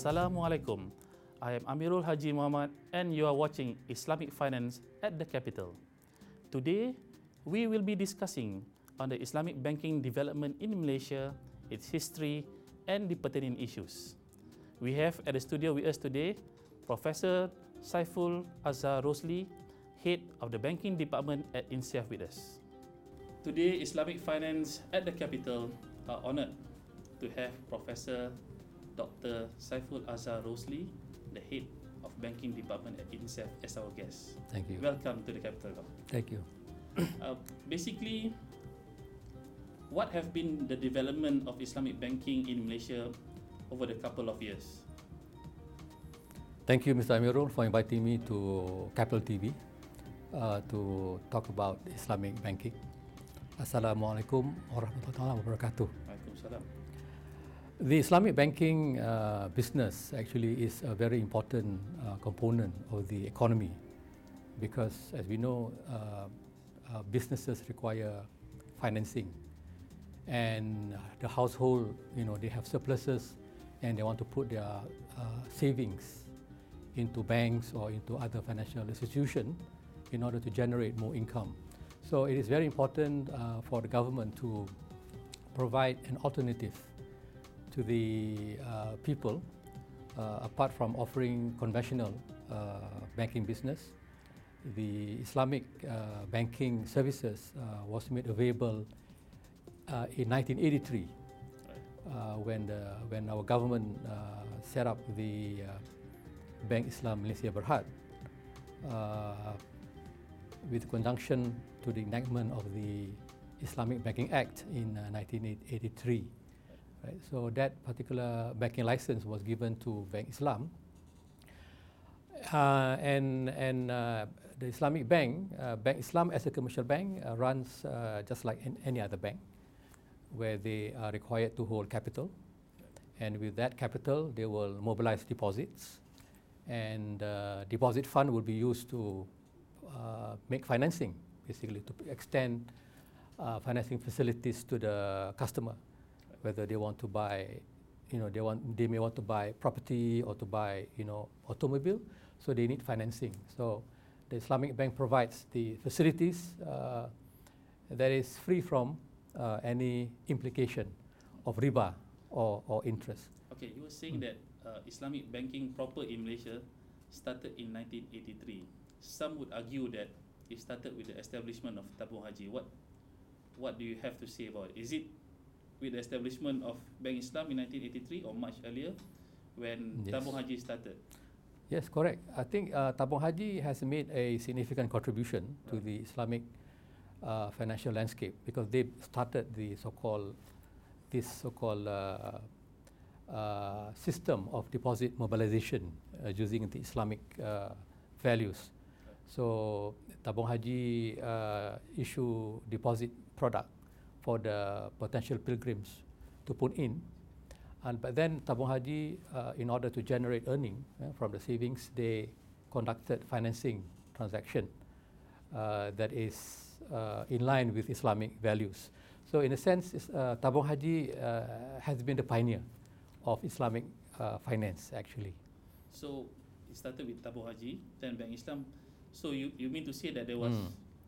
Assalamualaikum. I am Amirul Haji Muhammad and you are watching Islamic Finance at the Capital. Today, we will be discussing on the Islamic banking development in Malaysia, its history and the pertinent issues. We have at the studio with us today Professor Saiful Azhar Rosli, Head of the Banking Department at INSEAF with us. Today, Islamic Finance at the Capital are honoured to have Professor Dr. Saiful Azhar Rosli, the Head of Banking Department at INSEAF, as our guest. Thank you. Welcome to the Capital. Thank you. Basically, what have been the development of Islamic banking in Malaysia over the couple of years? Thank you, Mr. Amirul, for inviting me to Capital TV to talk about Islamic banking. Assalamualaikum warahmatullahi wabarakatuh. Waalaikumsalam. The Islamic banking business actually is a very important component of the economy because, as we know, businesses require financing, and the household, they have surpluses and they want to put their savings into banks or into other financial institutions in order to generate more income. So it is very important for the government to provide an alternative to the people, apart from offering conventional banking business. The Islamic banking services was made available in 1983 when our government set up the Bank Islam Malaysia Berhad with conjunction to the enactment of the Islamic Banking Act in 1983. Right, so that particular banking license was given to Bank Islam, and the Islamic bank, Bank Islam as a commercial bank, runs just like any other bank, where they are required to hold capital, and with that capital they will mobilize deposits, and deposit fund will be used to make financing, basically to extend financing facilities to the customer. Whether they want to buy, they may want to buy property or to buy, automobile, so they need financing. So the Islamic bank provides the facilities that is free from any implication of riba or interest. Okay, you were saying that Islamic banking proper in Malaysia started in 1983. Some would argue that it started with the establishment of Tabung Haji. What do you have to say about it? Is it with the establishment of Bank Islam in 1983 or much earlier when Tabung Haji started? Yes, correct. I think Tabung Haji has made a significant contribution to the Islamic financial landscape because they started the so-called system of deposit mobilization using the Islamic values. So Tabung Haji issue deposit product for the potential pilgrims to put in, but then Tabung Haji, in order to generate earning from the savings, they conducted financing transaction that is in line with Islamic values. So in a sense, Tabung Haji has been the pioneer of Islamic finance actually. So it started with Tabung Haji, then Bank Islam. So you mean to say that there was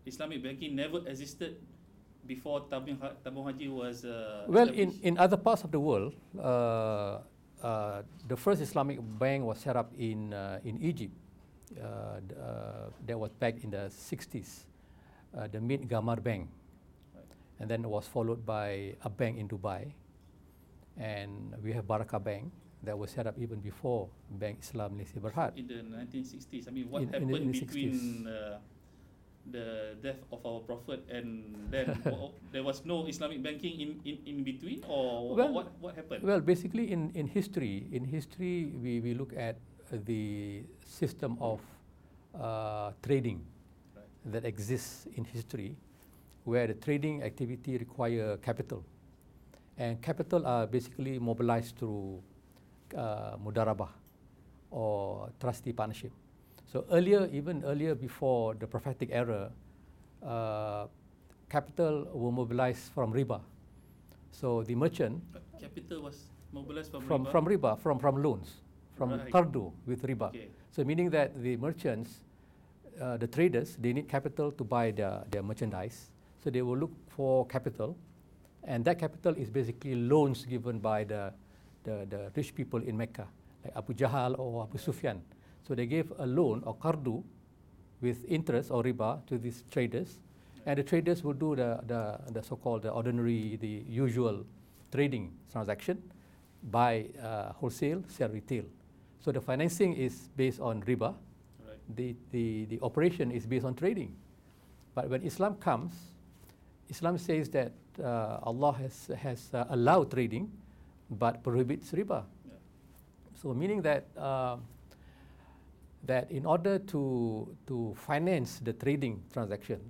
Islamic banking never existed before Tabung Haji was well, in other parts of the world, the first Islamic bank was set up in Egypt. That was back in the 60s, the Mid Gamar Bank, and then it was followed by a bank in Dubai, and we have Barakah Bank that was set up even before Bank Islam Malaysia Berhad. In the 1960s, I mean, what happened between the death of our Prophet and then there was no Islamic banking in between, or what happened? Well, basically in history we look at the system of trading that exists in history, where the trading activity require capital, and capital are basically mobilized through mudarabah or trustee partnership. So even earlier before the prophetic era, capital were mobilized from riba. So the merchant capital was mobilized from riba, from loans, from Right. qardu with riba. Okay. So meaning that the merchants, the traders, they need capital to buy their merchandise. So they will look for capital, and that capital is basically loans given by the rich people in Mecca, like Abu Jahal or Abu Sufyan. So they gave a loan or qardu with interest or riba to these traders, and the traders will do the so-called the ordinary, the usual trading transaction, buy wholesale, sell retail. So the financing is based on riba. Right. The operation is based on trading. But when Islam comes, Islam says that Allah has allowed trading, but prohibits riba. Yeah. So meaning that that in order to finance the trading transaction,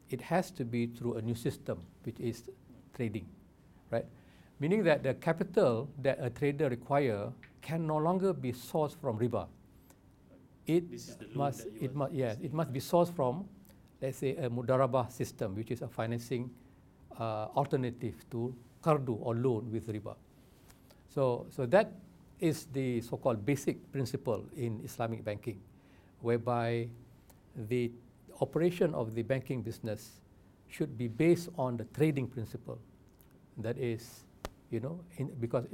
it has to be through a new system, which is trading, right? Meaning that the capital that a trader require can no longer be sourced from riba. This is the loan that you are saying. It must be sourced from, let's say, a mudarabah system, which is a financing alternative to qardu or loan with riba. So that is the so-called basic principle in Islamic banking, whereby the operation of the banking business should be based on the trading principle. That is, because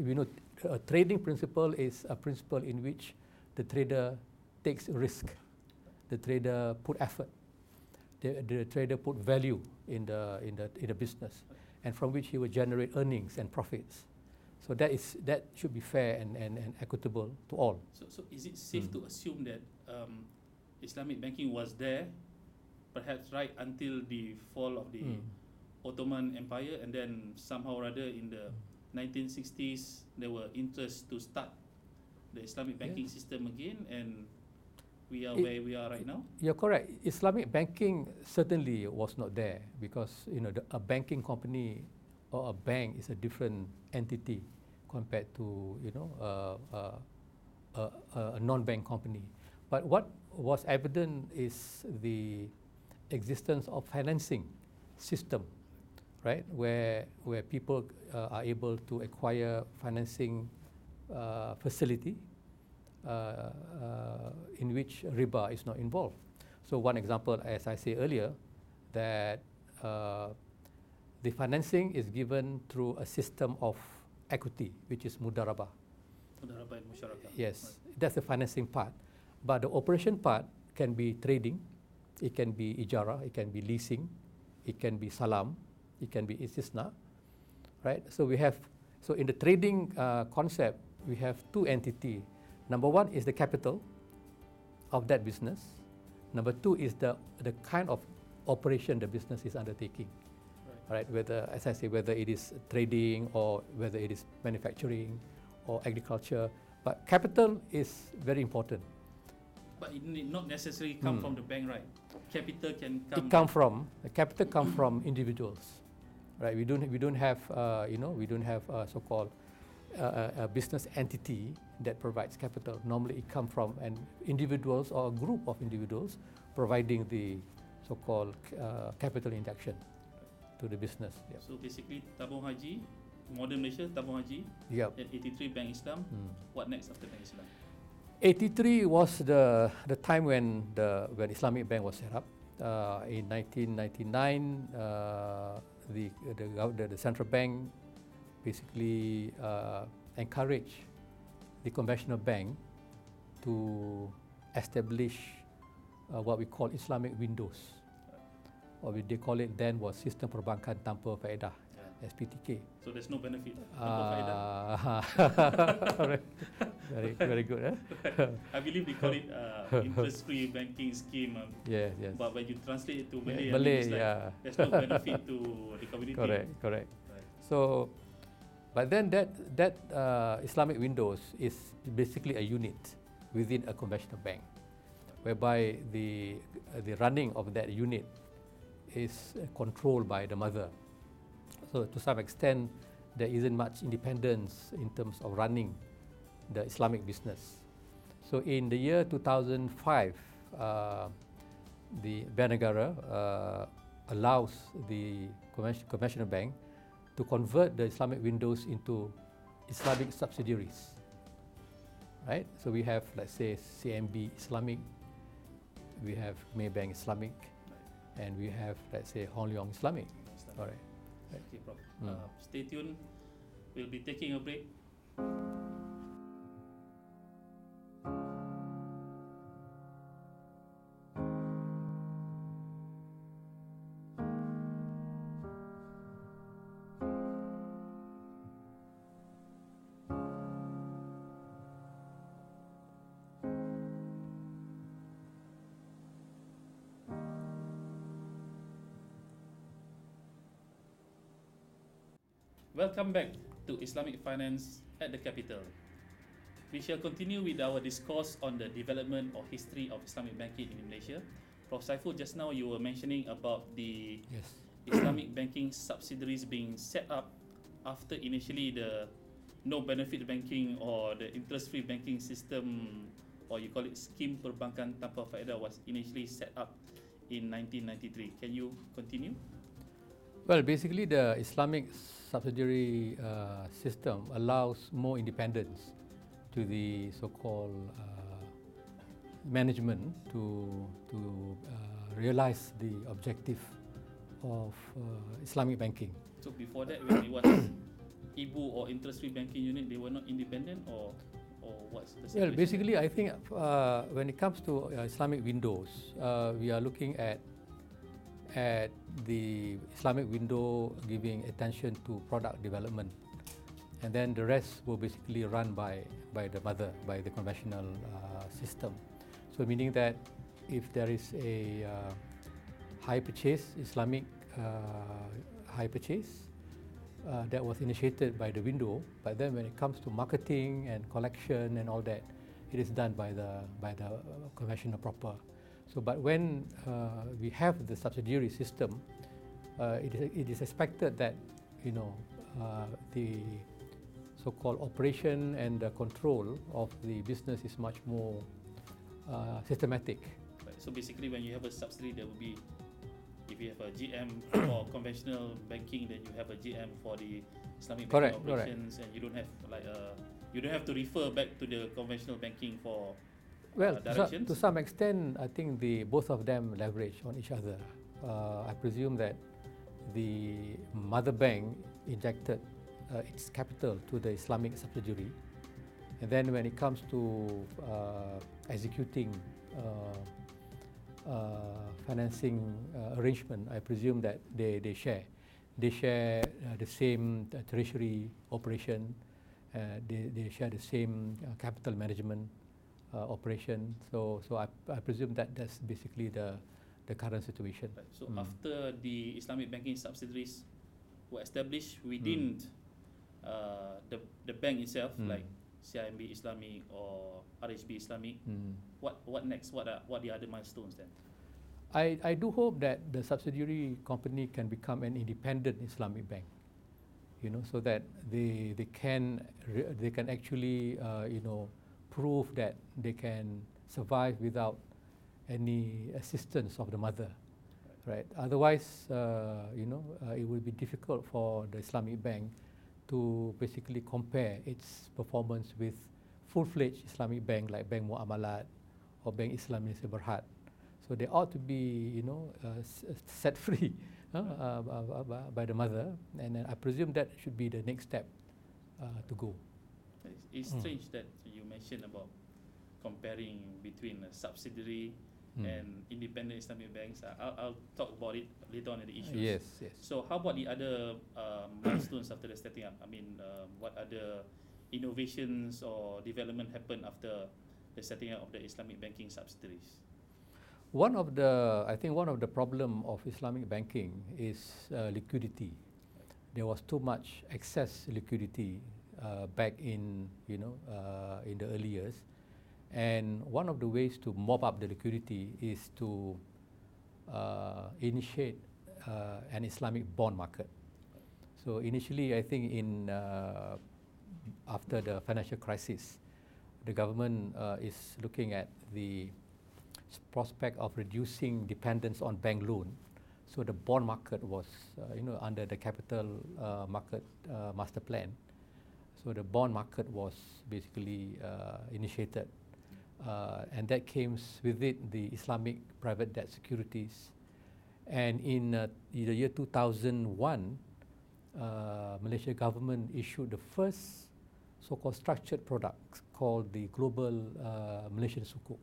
a trading principle is a principle in which the trader takes risk, the trader put effort, the trader put value in the business, and from which he will generate earnings and profits. So that should be fair and equitable to all. So is it safe to assume that Islamic banking was there, perhaps right until the fall of the Ottoman Empire, and then somehow or other in the 1960s there were interest to start the Islamic banking system again, and we are where we are right now? You're correct. Islamic banking certainly was not there, because a banking company or a bank is a different entity compared to a non-bank company. But what was evident is the existence of financing system, right, where people are able to acquire financing facility in which riba is not involved. So one example, as I said earlier, that the financing is given through a system of equity, which is mudarabah. Mudarabah and musyarakah. Yes, that's the financing part. But the operation part can be trading, it can be ijara, it can be leasing, it can be salam, it can be istisna, right? So in the trading concept, we have two entities. Number one is the capital of that business. Number two is the kind of operation the business is undertaking. Right? Whether, as I say, whether it is trading or whether it is manufacturing or agriculture. But capital is very important. But it need not necessarily come from the bank, right? Capital can come. Capital come from individuals, right? We don't have a so-called a business entity that provides capital. Normally, it comes from individuals or a group of individuals providing the so-called capital injection to the business. Yep. So basically, tabung haji, modern Malaysia, tabung haji, yep. and 83 Bank Islam. What next after Bank Islam? 83 was the time when Islamic Bank was set up. In 1999, the central bank basically encouraged the conventional bank to establish what we call Islamic windows. What they call it then was Sistem Perbankan Tanpa Faedah, SPTK. So there's no benefit. Tanpa faedah. Very good. I believe they call it interest-free banking scheme. Yes. But when you translate it to Malay, Malay, there's no benefit to the community. Correct. Right. So, but then that Islamic windows is basically a unit within a conventional bank, whereby the running of that unit is controlled by the mother. So to some extent, there isn't much independence in terms of running the Islamic business. So in the year 2005, the Bank Negara allows the conventional bank to convert the Islamic windows into Islamic subsidiaries. right? So we have, let's say, CMB Islamic, we have Maybank Islamic, and we have, let's say, Hong Leong Islamic. All right. Okay, Prof. Stay tuned. We'll be taking a break. Welcome back to Islamic Finance at the Capital. We shall continue with our discourse on the development or history of Islamic banking in Malaysia. Prof. Saiful, just now you were mentioning about the Islamic banking subsidiaries being set up after initially the no benefit banking or the interest-free banking system, or you call it scheme perbankan tanpa faedah, was initially set up in 1993. Can you continue? Well, basically the Islamic subsidiary system allows more independence to the so-called management to realize the objective of Islamic banking. So before that, when it was Ibu or interest-free banking unit, they were not independent, or what's the situation? Well, basically, I think when it comes to Islamic windows, we are looking at the Islamic window giving attention to product development, and then the rest will basically run by the mother, by the conventional system. So meaning that if there is a high purchase, Islamic high purchase that was initiated by the window, but then when it comes to marketing and collection and all that, it is done by the conventional proper. So, but when we have the subsidiary system, it is expected that the so-called operation and the control of the business is much more systematic. Right. So basically, when you have a subsidiary, there will be, if you have a GM for conventional banking, then you have a GM for the Islamic banking operations, and you don't have you don't have to refer back to the conventional banking for. Well, to some extent, I think both of them leverage on each other. I presume that the mother bank injected its capital to the Islamic subsidiary, and then when it comes to executing financing arrangement, I presume that they share the same treasury operation, they share the same capital management operation. So I presume that that's basically the current situation. Right. So after the Islamic banking subsidiaries were established within the bank itself, like CIMB Islamic or RHB Islamic, what next? What are the other milestones then? I do hope that the subsidiary company can become an independent Islamic bank, so that they can actually prove that they can survive without any assistance of the mother, right? Otherwise, it will be difficult for the Islamic bank to basically compare its performance with full-fledged Islamic bank like Bank Muamalat or Bank Islam Malaysia Berhad. So they ought to be, set free by the mother, and then I presume that should be the next step to go. It's strange that you mentioned about comparing between a subsidiary and independent Islamic banks. I'll talk about it later on in the issues. Yes. So how about the other milestones after the setting up? I mean, what other innovations or development happened after the setting up of the Islamic banking subsidiaries? I think one of the problem of Islamic banking is liquidity. There was too much excess liquidity back in in the early years, and one of the ways to mop up the liquidity is to initiate an Islamic bond market. So initially, I think after the financial crisis, the government is looking at the prospect of reducing dependence on bank loan. So the bond market was under the capital market master plan. So the bond market was basically initiated, and that came with it the Islamic private debt securities. And in the year 2001, Malaysia government issued the first so-called structured product called the Global Malaysian Sukuk,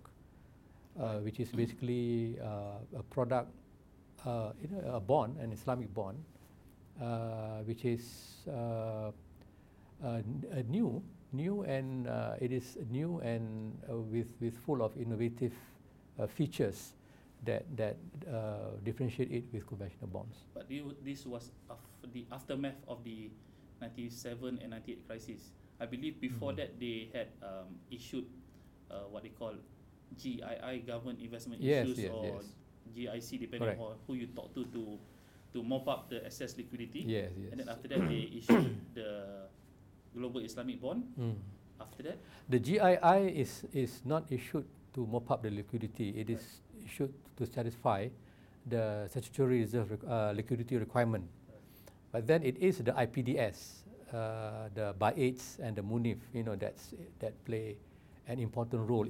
which is basically a product, a bond, an Islamic bond, which is new and it is new and with full of innovative features that differentiate it with conventional bonds. But this was the aftermath of the 97 and 98 crisis. I believe before that they had issued what they call GII, government investment issues, or GIC, depending on who you talk to mop up the excess liquidity. And then after that they issued the Global Islamic Bond. After that, the GII is not issued to mop up the liquidity. It is issued to satisfy the statutory reserve liquidity requirement. But then it is the IPDS, the BAIDS and the MUNIF, that play an important role